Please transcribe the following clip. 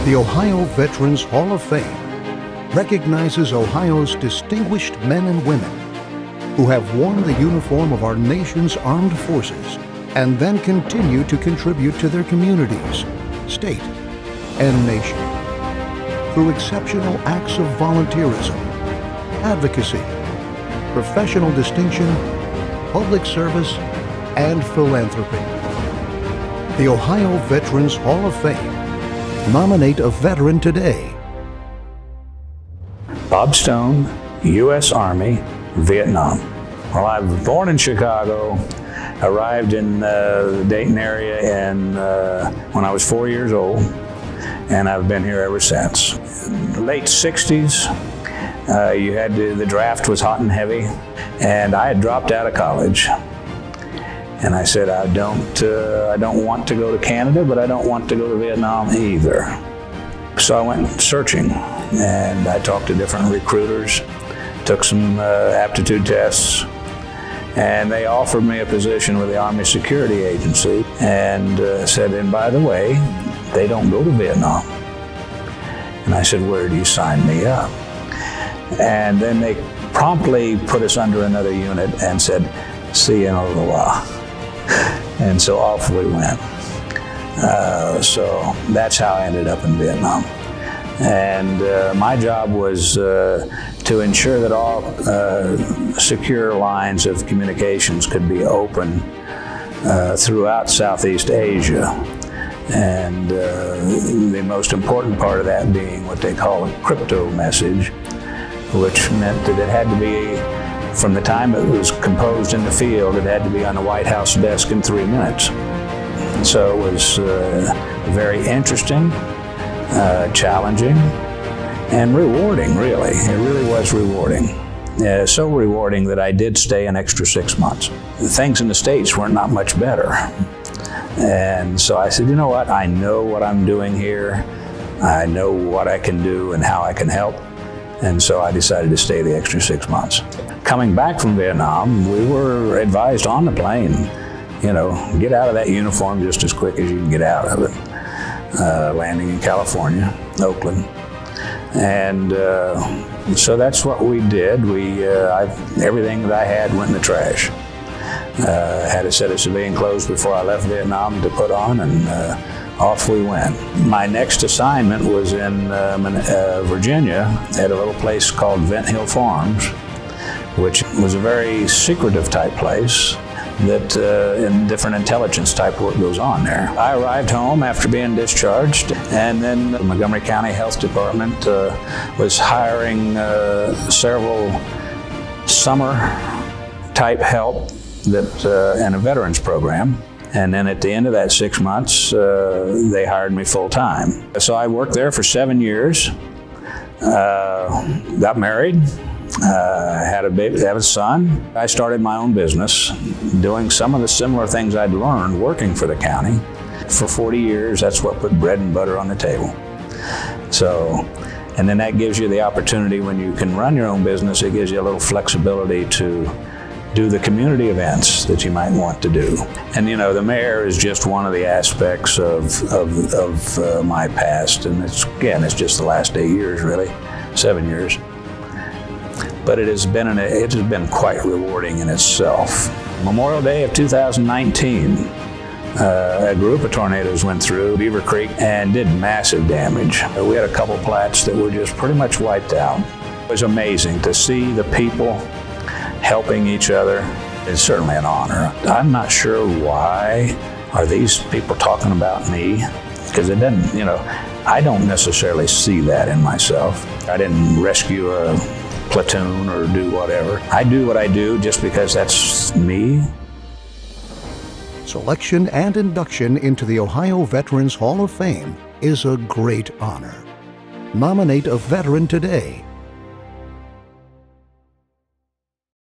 The Ohio Veterans Hall of Fame recognizes Ohio's distinguished men and women who have worn the uniform of our nation's armed forces and then continue to contribute to their communities, state, and nation through exceptional acts of volunteerism, advocacy, professional distinction, public service, and philanthropy. The Ohio Veterans Hall of Fame. Nominate a veteran today. Bob Stone, U.S. Army, Vietnam. Well, I was born in Chicago, arrived in the Dayton area when I was 4 years old, and I've been here ever since. Late 60s, the draft was hot and heavy, and I had dropped out of college. And I said, I don't want to go to Canada, but I don't want to go to Vietnam either. So I went searching, and I talked to different recruiters, took some aptitude tests, and they offered me a position with the Army Security Agency, and said, and by the way, they don't go to Vietnam. And I said, where do you sign me up? And then they promptly put us under another unit and said, see you in a little while. And so off we went. So that's how I ended up in Vietnam. And my job was to ensure that all secure lines of communications could be open throughout Southeast Asia. And the most important part of that being what they call a crypto message, which meant that it had to be, from the time it was composed in the field, it had to be on the White House desk in 3 minutes. So it was very interesting, challenging, and rewarding, really. It really was rewarding. So rewarding that I did stay an extra 6 months. Things in the States were not much better. And so I said, you know what, I know what I'm doing here. I know what I can do and how I can help. And so I decided to stay the extra 6 months. Coming back from Vietnam, we were advised on the plane, you know, get out of that uniform just as quick as you can get out of it. Landing in California, Oakland. And so that's what we did. Everything that I had went in the trash. Had a set of civilian clothes before I left Vietnam to put on, and off we went. My next assignment was in Virginia at a little place called Vent Hill Farms, which was a very secretive type place that in different intelligence type work goes on there. I arrived home after being discharged, and then the Montgomery County Health Department was hiring several summer type help and a veterans program. And then at the end of that 6 months, they hired me full time. So I worked there for 7 years, got married, had a baby, had a son. I started my own business, doing some of the similar things I'd learned working for the county. For 40 years, that's what put bread and butter on the table. So, and then that gives you the opportunity, when you can run your own business, it gives you a little flexibility to do the community events that you might want to do. And you know, the mayor is just one of the aspects of my past, and it's just the last 8 years, really, 7 years. But it has been quite rewarding in itself. Memorial Day of 2019, a group of tornadoes went through Beaver Creek and did massive damage. We had a couple plats that were just pretty much wiped out. It was amazing to see the people helping each other. It's certainly an honor. I'm not sure why are these people talking about me, because it doesn't, you know, I don't necessarily see that in myself. I didn't rescue a platoon or do whatever. I do what I do just because that's me. Selection and induction into the Ohio Veterans Hall of Fame is a great honor. Nominate a veteran today